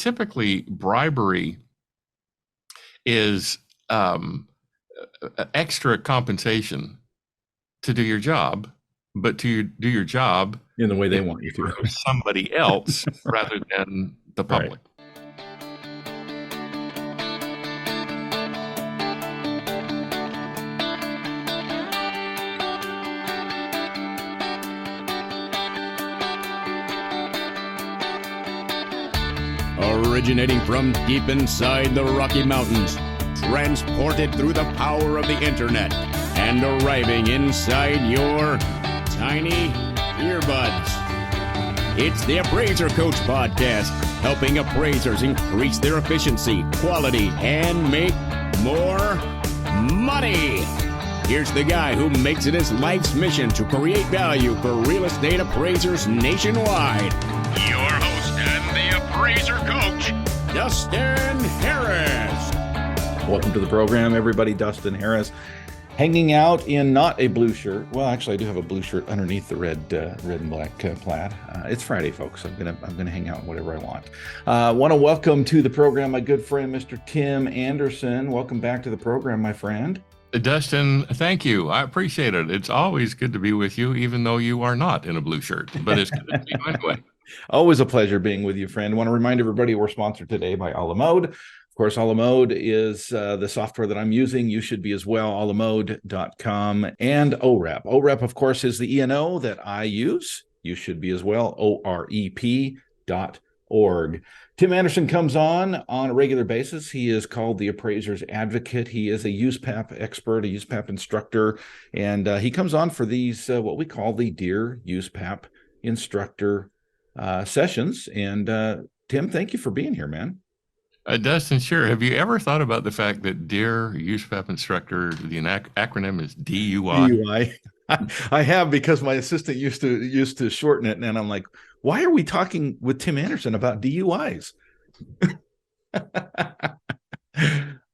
typically bribery is extra compensation to do your job, but to do your job in the way they want you to. Somebody else rather than the public. Right. Originating from deep inside the Rocky Mountains, transported through the power of the internet, and arriving inside your tiny earbuds. It's the Appraiser Coach Podcast, helping appraisers increase their efficiency, quality, and make more money. Here's the guy who makes it his life's mission to create value for real estate appraisers nationwide. Your host and the Appraiser Coach, Dustin Harris. Welcome to the program, everybody. Dustin Harris, hanging out in not a blue shirt. Well, actually, I do have a blue shirt underneath the red and black plaid. It's Friday, folks. I'm gonna hang out whatever I want. Want to welcome to the program my good friend, Mr. Tim Andersen. Welcome back to the program, my friend. Dustin, thank you. I appreciate it. It's always good to be with you, even though you are not in a blue shirt. But it's good to be you anyway. Always a pleasure being with you, friend. I want to remind everybody we're sponsored today by A La Mode. Of course, A La Mode is the software that I'm using. You should be as well, alamode.com, and OREP. OREP, of course, is the E&O that I use. You should be as well, OREP.org. Tim Andersen comes on a regular basis. He is called the Appraiser's Advocate. He is a USPAP expert, a USPAP instructor, and he comes on for these, what we call the Dear USPAP Instructor sessions. And Tim, thank you for being here, man. Dustin, sure. Have you ever thought about the fact that Dear USPAP Instructor, the acronym is DUI? DUI. I have, because my assistant used to shorten it, and I'm like, why are we talking with Tim Andersen about DUIs?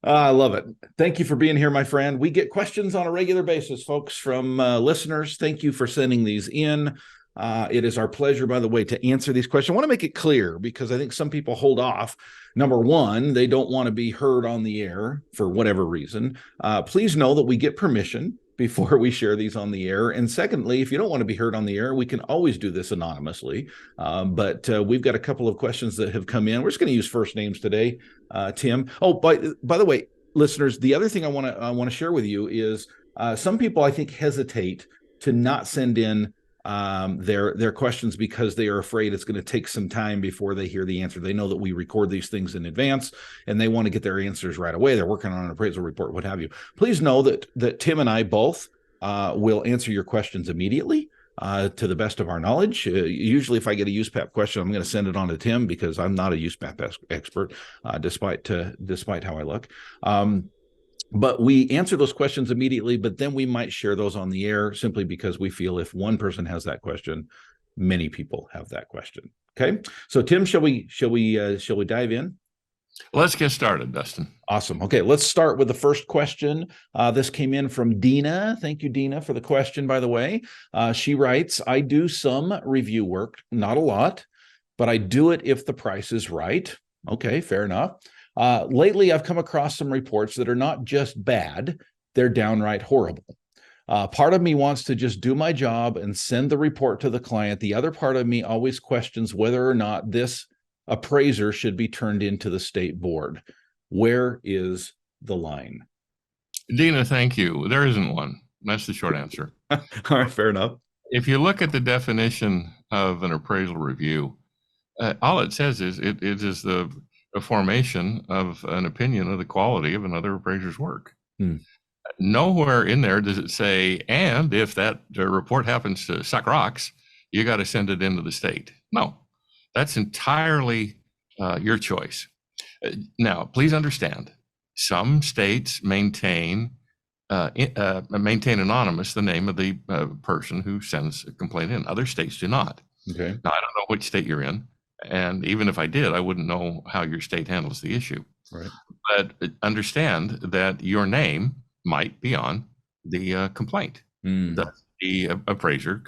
I love it. Thank you for being here, my friend. We get questions on a regular basis, folks, from listeners. Thank you for sending these in. It is our pleasure, by the way, to answer these questions. I want to make it clear, because I think some people hold off. Number one, they don't want to be heard on the air for whatever reason. Please know that we get permission before we share these on the air. And secondly, if you don't want to be heard on the air, we can always do this anonymously. But we've got a couple of questions that have come in. We're just going to use first names today, Tim. Oh, by the way, listeners, the other thing I want to share with you is some people, I think, hesitate to not send in their questions because they are afraid it's going to take some time before they hear the answer. They know that we record these things in advance and they want to get their answers right away. They're working on an appraisal report, what have you. Please know that Tim and I both will answer your questions immediately to the best of our knowledge. Usually if I get a USPAP question, I'm going to send it on to Tim, because I'm not a USPAP expert, despite how I look. But we answer those questions immediately, but then we might share those on the air, simply because we feel if one person has that question, many people have that question. Okay. So Tim, shall we dive in? Let's get started, Dustin. Awesome. Okay. Let's start with the first question. This came in from Dina. Thank you, Dina, for the question, by the way. She writes, I do some review work, not a lot, but I do it if the price is right. Okay. Fair enough. Lately, I've come across some reports that are not just bad, they're downright horrible. Part of me wants to just do my job and send the report to the client. The other part of me always questions whether or not this appraiser should be turned into the state board. Where is the line? Dina, thank you. There isn't one. That's the short answer. All right, fair enough. If you look at the definition of an appraisal review, all it says is it is the formation of an opinion of the quality of another appraiser's work. Nowhere in there does it say, and if that report happens to suck rocks, you got to send it into the state. No, that's entirely your choice. Now, please understand, some states maintain anonymous the name of the person who sends a complaint in. Other states do not. Okay. Now, I don't know which state you're in. And even if I did, I wouldn't know how your state handles the issue. Right. But understand that your name might be on the complaint. That the appraiser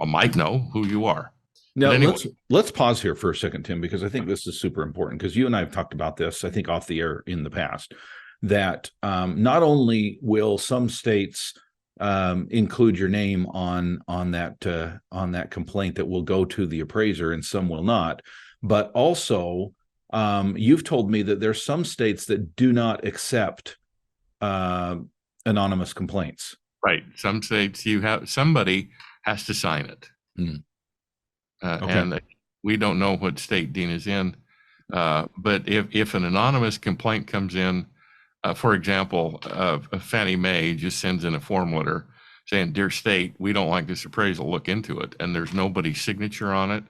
might know who you are. Now, let's pause here for a second, Tim, because I think this is super important, because you and I have talked about this, I think, off the air in the past, that not only will some states include your name on that complaint that will go to the appraiser, and some will not, but also you've told me that there's some states that do not accept anonymous complaints. Right. Some states somebody has to sign it. Okay. And we don't know what state Dean is in. But if an anonymous complaint comes in, for example, Fannie Mae just sends in a form letter saying, "Dear state, we don't like this appraisal, look into it," and there's nobody's signature on it,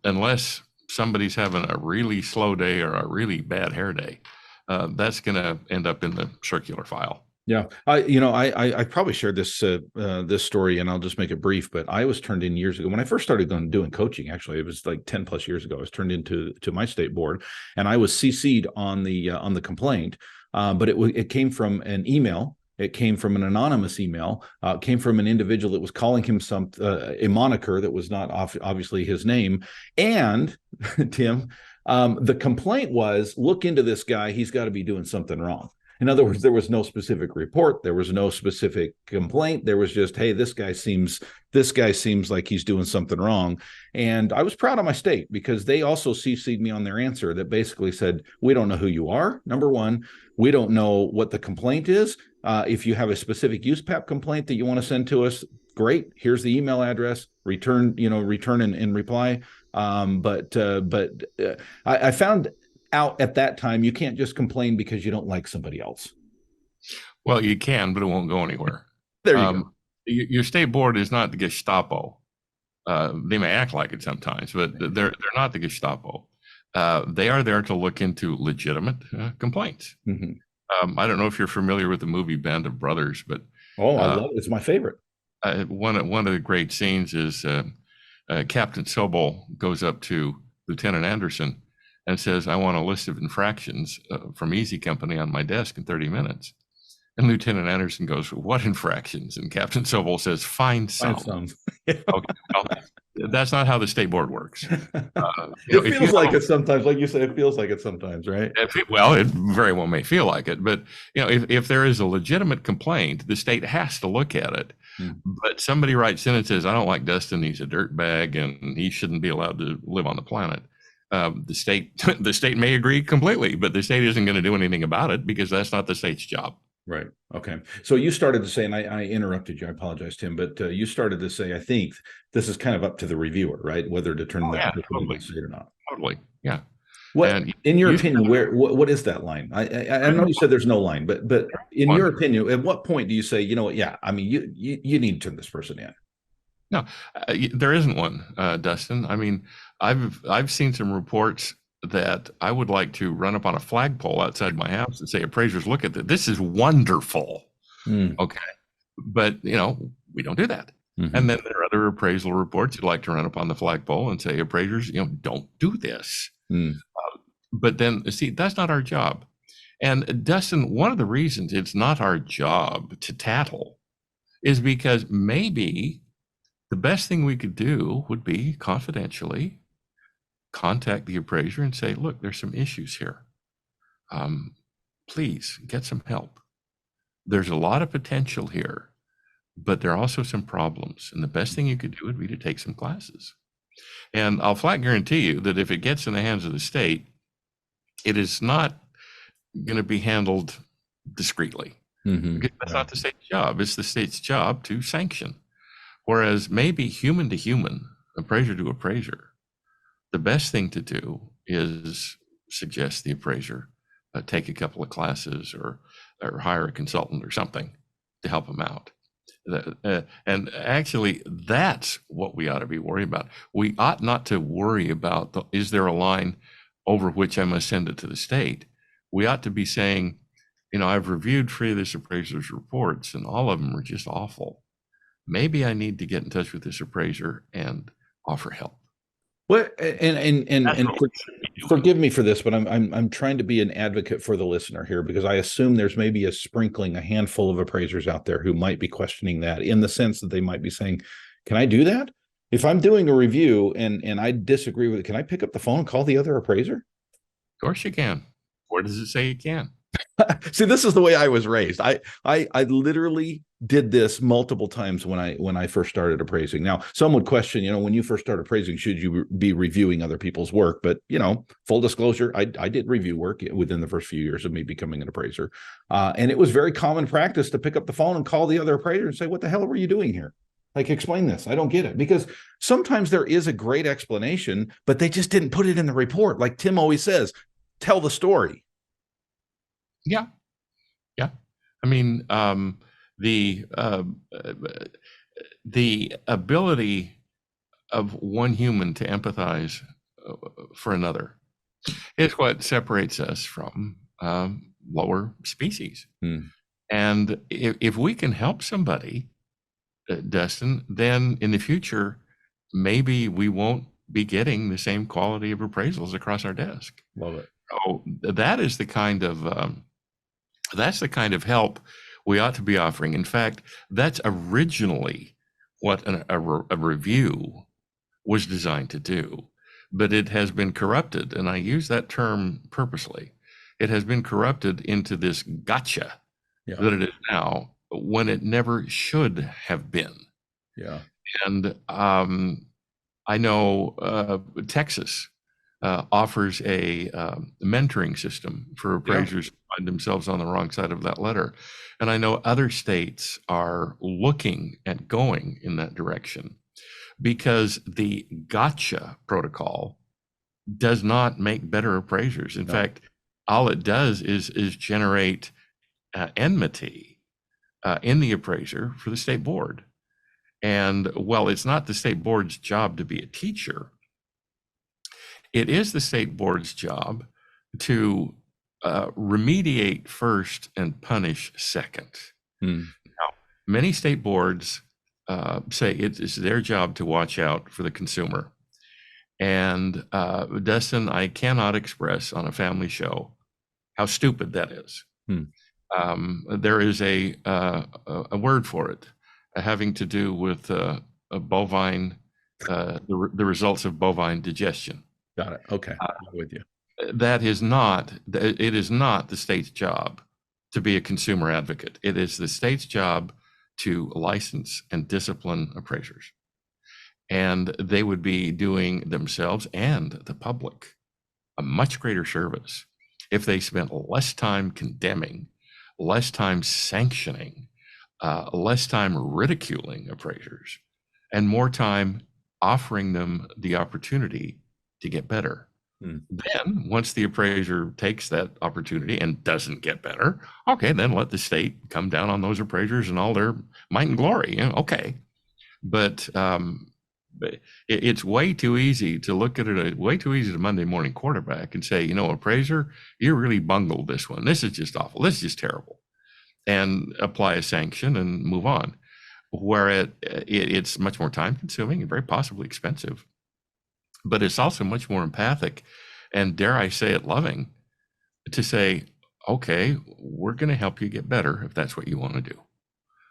unless somebody's having a really slow day or a really bad hair day, that's going to end up in the circular file. Yeah, I probably shared this this story, and I'll just make it brief. But I was turned in years ago when I first started doing coaching. Actually, it was like 10 plus years ago. I was turned into my state board, and I was CC'd on the complaint. But it came from an email. It came from an anonymous email. It came from an individual that was calling him a moniker that was not obviously his name. And Tim, the complaint was, look into this guy. He's got to be doing something wrong. In other words, there was no specific report. There was no specific complaint. There was just, hey, this guy seems like he's doing something wrong. And I was proud of my state, because they also CC'd me on their answer that basically said, we don't know who you are. Number one, we don't know what the complaint is. If you have a specific USPAP complaint that you want to send to us, great. Here's the email address. Return and reply. But I found out at that time, you can't just complain because you don't like somebody else. Well, you can, but it won't go anywhere. There you go. Your state board is not the Gestapo. They may act like it sometimes, but they're not the Gestapo. They are there to look into legitimate complaints. Mm-hmm. I don't know if you're familiar with the movie Band of Brothers, but I love it. It's my favorite. One of the great scenes is Captain Sobel goes up to Lieutenant Andersen and says, "I want a list of infractions from Easy Company on my desk in 30 minutes. And Lieutenant Andersen goes, "What infractions?" And Captain Sobel says, "Find some." Okay, well, that's not how the state board works. It feels like it sometimes, like you said, it feels like it sometimes, right? It very well may feel like it, but if there is a legitimate complaint, the state has to look at it. But somebody writes in and says, "I don't like Dustin. He's a dirtbag and he shouldn't be allowed to live on the planet." The state may agree completely, but the state isn't going to do anything about it because that's not the state's job. Right. Okay. So you started to say, and I interrupted you. I apologize, Tim, but you started to say, I think this is kind of up to the reviewer, right? Whether to turn that totally. or not. Totally. Yeah. In your opinion, what is that line? I know you said there's no line, but in your opinion, at what point do you say, you know what? Yeah, I mean, you need to turn this person in. No, there isn't one, Dustin. I mean, I've seen some reports that I would like to run up on a flagpole outside my house and say, "Appraisers, look at this. This is wonderful." Okay, but we don't do that. Mm-hmm. And then there are other appraisal reports you'd like to run up on the flagpole and say, "Appraisers, don't do this." But then, see, that's not our job. And Dustin, one of the reasons it's not our job to tattle is because maybe the best thing we could do would be confidentially contact the appraiser and say, "Look, there's some issues here. Please get some help. There's a lot of potential here, but there are also some problems. And the best thing you could do would be to take some classes." And I'll flat guarantee you that if it gets in the hands of the state, it is not going to be handled discreetly. Mm-hmm. Because that's not the state's job. It's the state's job to sanction. Whereas maybe human to human, appraiser to appraiser, the best thing to do is suggest the appraiser take a couple of classes or hire a consultant or something to help them out. And actually, that's what we ought to be worried about. We ought not to worry about, is there a line over which I must send it to the state? We ought to be saying, I've reviewed three of this appraiser's reports and all of them are just awful. Maybe I need to get in touch with this appraiser and offer help. Well, and forgive me for this, but I'm trying to be an advocate for the listener here, because I assume there's maybe a handful of appraisers out there who might be questioning that, in the sense that they might be saying, "Can I do that? If I'm doing a review and I disagree with it, can I pick up the phone and call the other appraiser? Of course you can. Where does it say you can? See, this is the way I was raised. I literally did this multiple times when I first started appraising. Now, some would question, when you first start appraising, should you be reviewing other people's work? But full disclosure, I did review work within the first few years of me becoming an appraiser, and it was very common practice to pick up the phone and call the other appraiser and say, "What the hell were you doing here? Like, explain this. I don't get it." Because sometimes there is a great explanation, but they just didn't put it in the report. Like Tim always says, tell the story. Yeah. I mean, the ability of one human to empathize for another is what separates us from lower species. And if we can help somebody, Dustin, then in the future, maybe we won't be getting the same quality of appraisals across our desk. Love it. So that is the kind of that's the kind of help we ought to be offering. In fact, that's originally what a review was designed to do, but it has been corrupted, and I use that term purposely. It has been corrupted into this gotcha that it is now, when it never should have been. Yeah. And I know Texas offers a mentoring system for appraisers who find themselves on the wrong side of that letter. And I know other states are looking at going in that direction, because the gotcha protocol does not make better appraisers. In fact, all it does is generate enmity in the appraiser for the state board. And while it's not the state board's job to be a teacher, it is the state board's job to remediate first and punish second. Now, many state boards say it's their job to watch out for the consumer. And Dustin, I cannot express on a family show how stupid that is. There is a word for it, having to do with a bovine, the results of bovine digestion. Got it. Okay, I'm with you. It is not the state's job to be a consumer advocate. It is the state's job to license and discipline appraisers. And they would be doing themselves and the public a much greater service if they spent less time condemning, less time sanctioning, less time ridiculing appraisers, and more time offering them the opportunity to get better. Then once the appraiser takes that opportunity and doesn't get better, okay, then let the state come down on those appraisers and all their might and glory. Okay. But it's way too easy to look at it, way too easy to Monday morning quarterback and say, appraiser, you really bungled this one. This is just awful. This is just terrible. And apply a sanction and move on. Where it's much more time consuming and very possibly expensive. But it's also much more empathic and, dare I say it, loving, to say, okay, we're going to help you get better if that's what you want to do.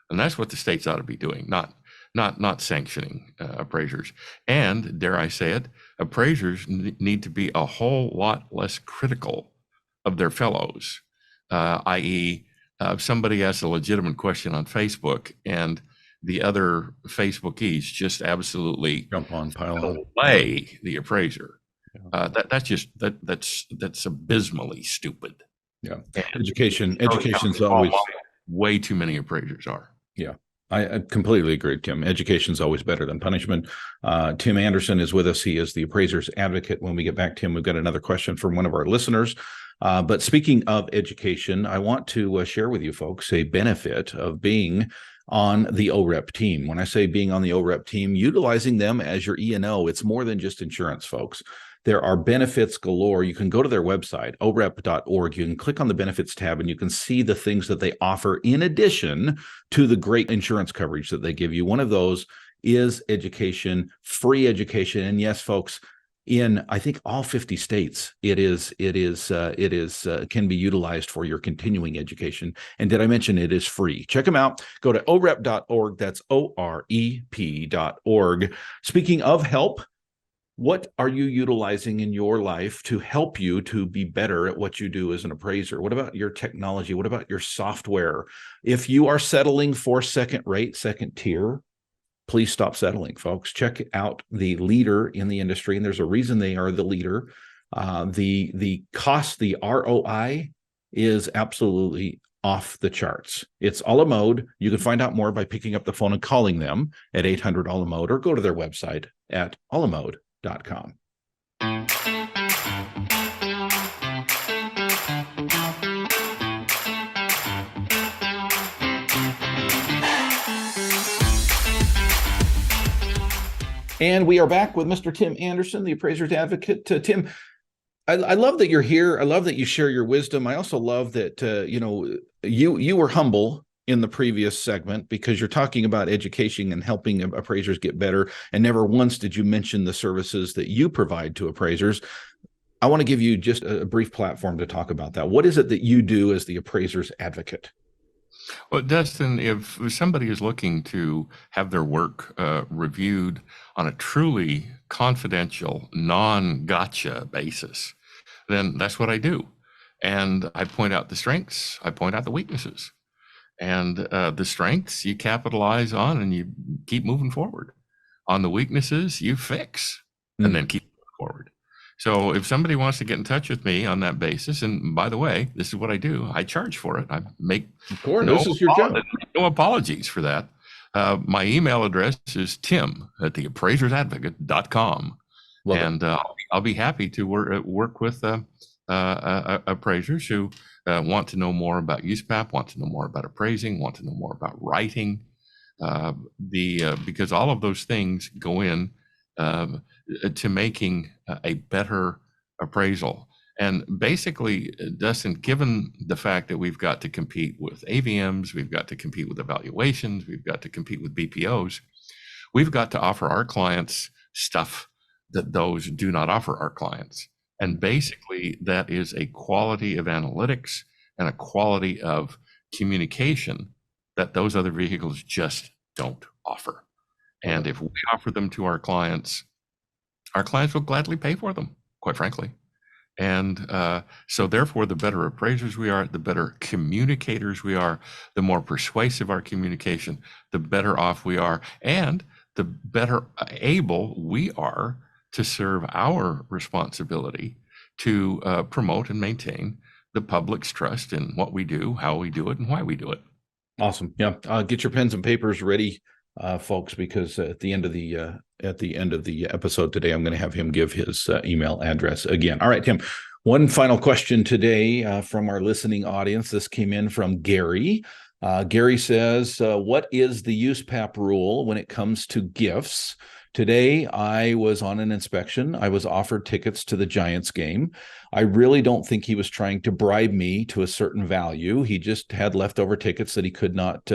And that's what the states ought to be doing, not sanctioning appraisers. And, dare I say it, appraisers need to be a whole lot less critical of their fellows, i.e., if somebody asks a legitimate question on Facebook and the other Facebookies just absolutely jump on, pile on, play the appraiser. That's abysmally stupid. Yeah, education's always way too many appraisers are. Yeah, I completely agree, Tim. Education's always better than punishment. Tim Andersen is with us. He is the appraiser's advocate. When we get back, Tim, we've got another question from one of our listeners. But speaking of education, I want to share with you folks a benefit of being on the OREP team. When I say being on the OREP team, utilizing them as your E&O, it's more than just insurance, folks. There are benefits galore. You can go to their website, orep.org. You can click on the benefits tab and you can see the things that they offer in addition to the great insurance coverage that they give you. One of those is education, free education. And yes, folks, in, I think, all 50 states. It can be utilized for your continuing education. And did I mention it is free? Check them out. Go to orep.org. That's OREP.org. Speaking of help, what are you utilizing in your life to help you to be better at what you do as an appraiser? What about your technology? What about your software? If you are settling for second rate, second tier, please stop settling, folks. Check out the leader in the industry, and there's a reason they are the leader. The cost, the ROI is absolutely off the charts. It's a la mode. You can find out more by picking up the phone and calling them at 800 a la mode, or go to their website at alamode.com. And we are back with Mr. Tim Andersen, the Appraiser's Advocate. Tim, I love that you're here. I love that you share your wisdom. I also love that you were humble in the previous segment, because you're talking about education and helping appraisers get better, and never once did you mention the services that you provide to appraisers. I want to give you just a brief platform to talk about that. What is it that you do as the Appraiser's Advocate? Well, Dustin, if somebody is looking to have their work reviewed on a truly confidential, non-gotcha basis, then that's what I do. And I point out the strengths, I point out the weaknesses. And the strengths you capitalize on and you keep moving forward. On the weaknesses, you fix and then keep moving forward. So if somebody wants to get in touch with me on that basis, and by the way, this is what I do, I charge for it. I make this is your job. No apologies for that. My email address is tim@theappraisersadvocate.com. And I'll be happy to work with appraisers who want to know more about USPAP, want to know more about appraising, want to know more about writing, because all of those things go in to making a better appraisal. And basically, Dustin, given the fact that we've got to compete with AVMs, we've got to compete with evaluations, we've got to compete with BPOs, we've got to offer our clients stuff that those do not offer our clients. And basically, that is a quality of analytics and a quality of communication that those other vehicles just don't offer. And if we offer them to our clients will gladly pay for them, quite frankly. And so therefore, the better appraisers we are, the better communicators we are, the more persuasive our communication, the better off we are, and the better able we are to serve our responsibility to promote and maintain the public's trust in what we do, how we do it, and why we do it. Awesome. Yeah. Get your pens and papers ready, folks, because at the end of the episode today, I'm going to have him give his email address again. All right, Tim. One final question today from our listening audience. This came in from Gary. Gary says, "What is the USPAP rule when it comes to gifts? Today, I was on an inspection. I was offered tickets to the Giants game. I really don't think he was trying to bribe me to a certain value. He just had leftover tickets that he could not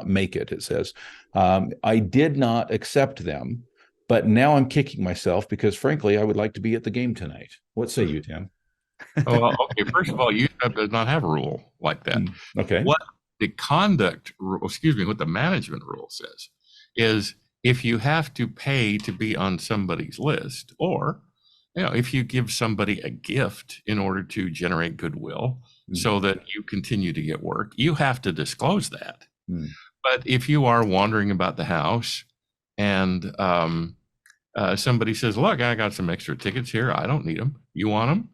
make it," it says. "I did not accept them, but now I'm kicking myself because, frankly, I would like to be at the game tonight." What say you, Tim? Well, okay. First of all, USPAP does not have a rule like that. Okay. What the management rule says is, if you have to pay to be on somebody's list, or if you give somebody a gift in order to generate goodwill so that you continue to get work, you have to disclose that. But if you are wandering about the house and somebody says, "Look, I got some extra tickets here. I don't need them. You want them?"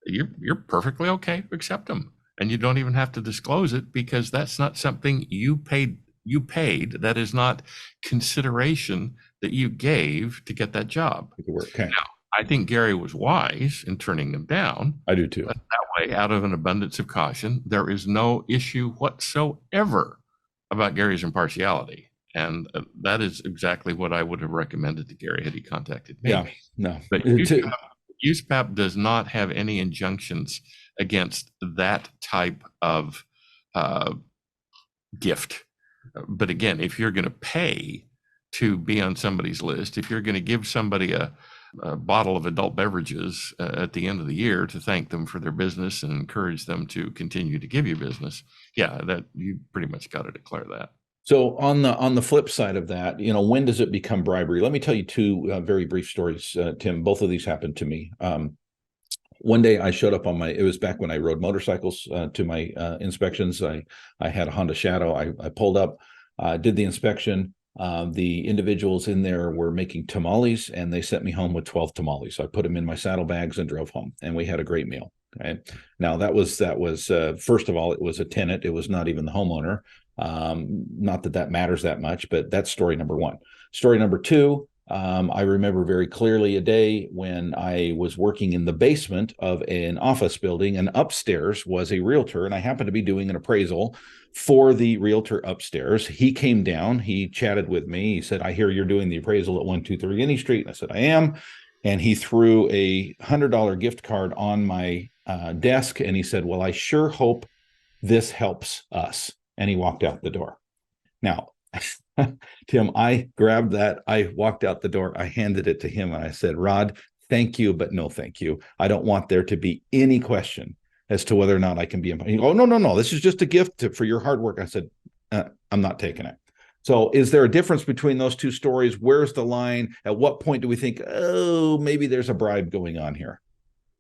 You're perfectly okay to accept them, and you don't even have to disclose it, because that's not something you paid. That is not consideration that you gave to get that job. Okay. Now, I think Gary was wise in turning them down. I do too. That way, out of an abundance of caution, there is no issue whatsoever about Gary's impartiality. And that is exactly what I would have recommended to Gary had he contacted me. Yeah, no. But USPAP does not have any injunctions against that type of gift. But again, if you're going to pay to be on somebody's list, if you're going to give somebody a bottle of adult beverages at the end of the year to thank them for their business and encourage them to continue to give you business, yeah, that you pretty much got to declare that. So on the flip side of that, when does it become bribery? Let me tell you two very brief stories, Tim. Both of these happened to me. One day I showed up it was back when I rode motorcycles to my inspections. I had a Honda Shadow. I pulled up, did the inspection. The individuals in there were making tamales, and they sent me home with 12 tamales. I put them in my saddlebags and drove home, and we had a great meal. Okay. Now that was first of all, it was a tenant. It was not even the homeowner. Not that matters that much, but that's story number one. Story number two, I remember very clearly a day when I was working in the basement of an office building, and upstairs was a realtor, and I happened to be doing an appraisal for the realtor upstairs. He came down, he chatted with me. He said, "I hear you're doing the appraisal at 123 Guinea Street." And I said, "I am." And he threw a $100 gift card on my desk, and he said, "Well, I sure hope this helps us." And he walked out the door. Now, Tim, I grabbed that. I walked out the door. I handed it to him, and I said, "Rod, thank you, but no thank you. I don't want there to be any question as to whether or not I can be." He goes, "Oh, no. This is just a gift for your hard work." I said, "I'm not taking it." So is there a difference between those two stories? Where's the line? At what point do we think, oh, maybe there's a bribe going on here?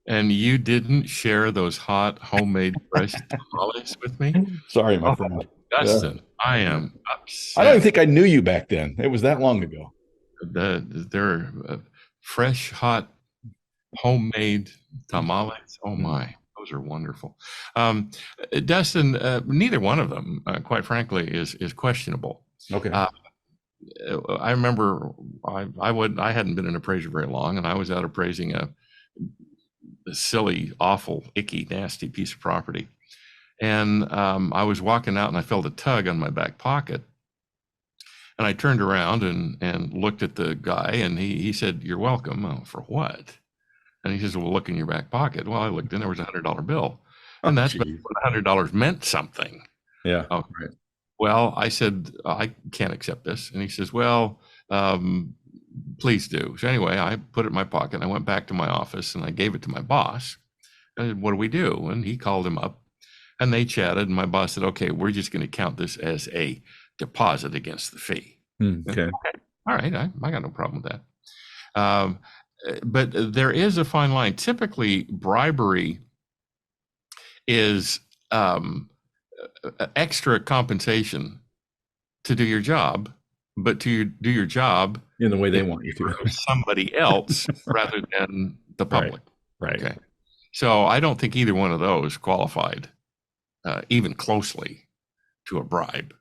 And you didn't share those hot homemade fresh tamales with me? Sorry, my friend. Dustin, I am upset. I don't even think I knew you back then. It was that long ago. They're fresh, hot, homemade tamales. Oh my, those are wonderful. Dustin, neither one of them, quite frankly, is questionable. Okay. I remember I hadn't been an appraiser very long, and I was out appraising a silly, awful, icky, nasty piece of property. And I was walking out, and I felt a tug on my back pocket. And I turned around and looked at the guy, and he said, "You're welcome." "Oh, for what?" And he says, "Well, look in your back pocket." Well, I looked in, there was a $100 bill. And that's when $100 meant something. Yeah. Oh, great. Well, I said, "I can't accept this." And he says, "Well, please do." So anyway, I put it in my pocket, and I went back to my office, and I gave it to my boss. I said, "What do we do?" And he called him up, and they chatted, and my boss said, "Okay, we're just going to count this as a deposit against the fee." Okay. All right. I got no problem with that. But there is a fine line. Typically, bribery is extra compensation to do your job, but to do your job in the way they want you to. Somebody else rather than the public. Right. Okay. So I don't think either one of those qualified even closely to a bribe.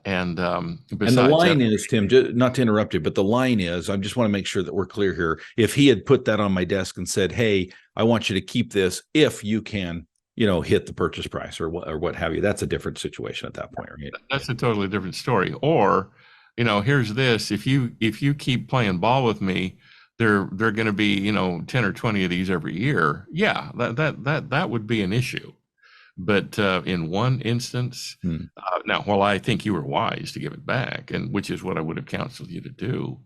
And the line is, Tim, not to interrupt you, but the line is, I just want to make sure that we're clear here. If he had put that on my desk and said, "Hey, I want you to keep this if you can, hit the purchase price or what have you," that's a different situation at that point, right? That's a totally different story. Or, here's this: if you keep playing ball with me, they're going to be 10 or 20 of these every year. Yeah, that would be an issue. But in one instance, now, while I think you were wise to give it back, and which is what I would have counseled you to do,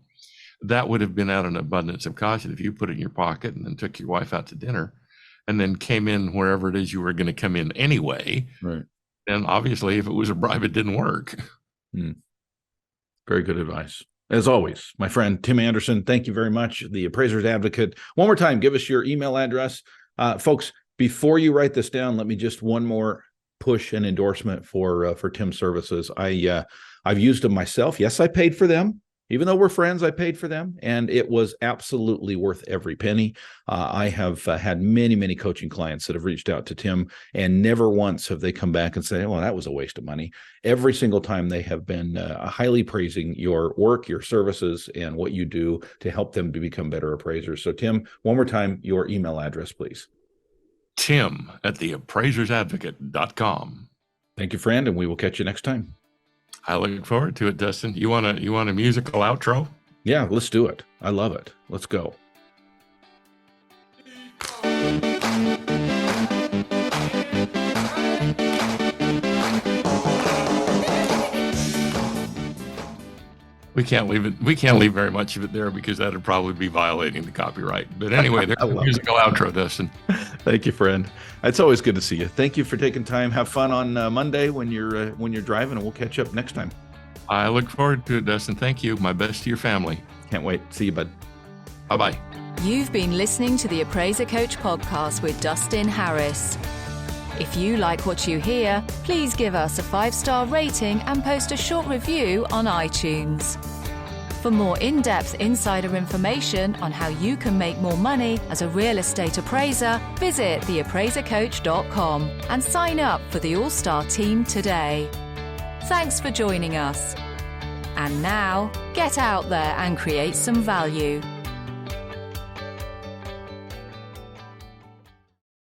that would have been out of an abundance of caution. If you put it in your pocket and then took your wife out to dinner and then came in wherever it is you were going to come in anyway, right? Then obviously, if it was a bribe, it didn't work. Very good advice. As always, my friend, Tim Andersen, thank you very much. The Appraiser's Advocate. One more time, give us your email address. Folks, before you write this down, let me just one more push and endorsement for Tim's services. I've used them myself. Yes, I paid for them. Even though we're friends, I paid for them, and it was absolutely worth every penny. I have had many, many coaching clients that have reached out to Tim, and never once have they come back and say, "Well, that was a waste of money." Every single time they have been highly praising your work, your services, and what you do to help them to become better appraisers. So, Tim, one more time, your email address, please. Tim@theappraisersadvocate.com. Thank you, friend, and we will catch you next time. I look forward to it, Dustin. You want a musical outro? Yeah, let's do it. I love it. Let's go. We can't leave it. We can't leave very much of it there because that would probably be violating the copyright. But anyway, there's a musical outro, Dustin. Thank you, friend. It's always good to see you. Thank you for taking time. Have fun on Monday when you're driving, and we'll catch up next time. I look forward to it, Dustin. Thank you. My best to your family. Can't wait. See you, bud. Bye-bye. You've been listening to the Appraiser Coach podcast with Dustin Harris. If you like what you hear, please give us a 5-star rating and post a short review on iTunes. For more in-depth insider information on how you can make more money as a real estate appraiser, visit theappraisercoach.com and sign up for the All-Star team today. Thanks for joining us. And now, get out there and create some value.